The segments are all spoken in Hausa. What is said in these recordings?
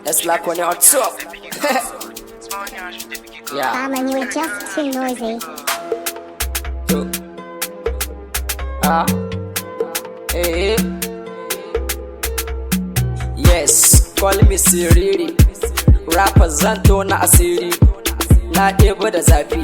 It's like when you're on top. Yeah. Man, you were just too noisy. Hey. Yes, call me Siriri. Rapper zanto na asiri. Na ɗebo da zafi.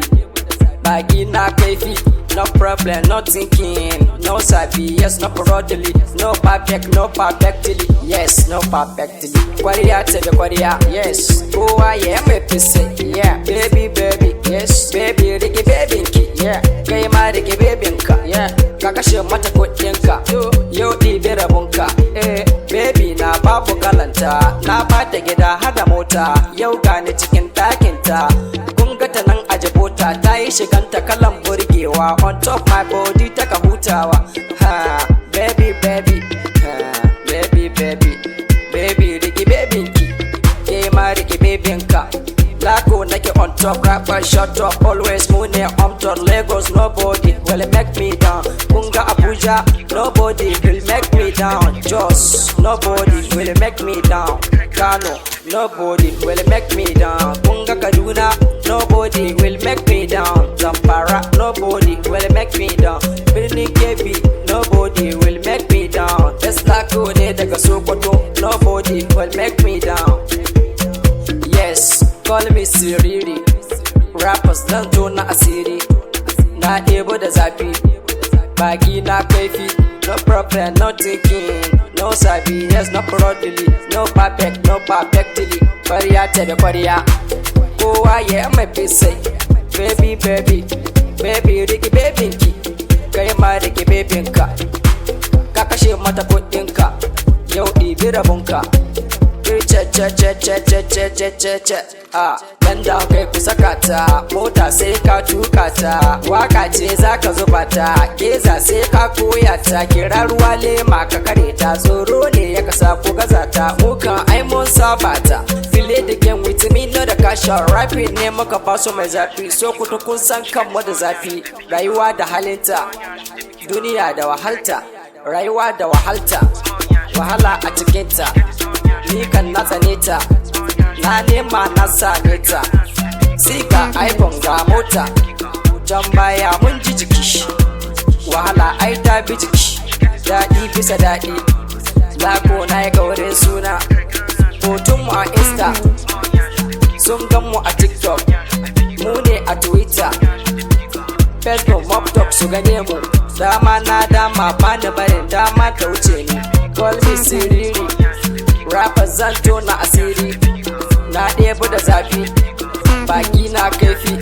Baki na kaifi. No problem, no thinking. No sabi, yes, no broadly. No perfect, no perfectly. Yes, no perfectly. Kwariya tabe kwariya, yes. Kowa ya mai fissai, yeah. Baby, baby, yes. Baby, rike babinki, yeah. Kai ma rike babinka, yeah. Ka kashe mata kuɗinka, yau ɗibi rabunka, eh. Baby na babu kalanta, na bata gida hada mota. Yau gani cikin ɗakinta, kun ga ta nan a jabota. Ta yi shiganta kalan burgewa, on top my body taka hutawa. Ha, baby, baby, ha, baby, baby, baby, riki babinki, ke ma riki babinka. Lako nake on top, rapper shut up, always mune on top. Lagos, nobody will make me down. Kunga Abuja, nobody will make me down. Jos, nobody will make me down. Kano, nobody will make me down. Kunga Kaduna, nobody will make me down. Zamfara, nobody will make me down. Birnin Kebbi, nobody will make me down. Eslako ne daga Sokoto, nobody will make me down. Yes, call me Siriri. Rappers nan zo na asiri. Na ɗebo da zafi. Baki na kaifi. No problem, no thinking. No sabi, yes, no broadly. No perfect, no perfectly. Kwariya tabe kwariya. Kowa ya mai fissai. Baby, baby, baby, riki babinki. Kai ma riki babinka. Ka kashe mata kuɗinka. Yau ɗibi rabunka. Dan da kai ku saka ta, mota sai ka tuka ta, waka ce zaka zuba ta, geza sai ka koya ta, kira ruwa lema ka kare ta, tsoro ne ya kasa ko gaza ta, mukan ai mun saba ta. File da game with me no da kasha, rapping ne muka faso mai zafi, so ku kun san kanmu da zafi, rayuwa da halinta, duniya da wahalta, rayuwa da wahalta, wahala a cikinta. Ni kan na tsane ta, na nema na same ta. Sika iPhone ga mota, can baya mun ji jiki. Wahala ai ta bi jiki, daɗi bisa daɗi. Lako na yi kaurin suna, hotunmu a Insta, sun gan mu a TikTok, mu ne a Twitter. Facebook, Moptok su gane mu, dama na dama bani barin dama ta wuce ni. Call me Siriri. Rapper zanto na asiri, na ɗebo da zafi, baki na kaifi.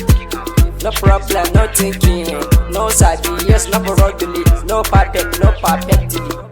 No problem, no thinking, no sabi, yes, no broadly, no perfect, no perfectly.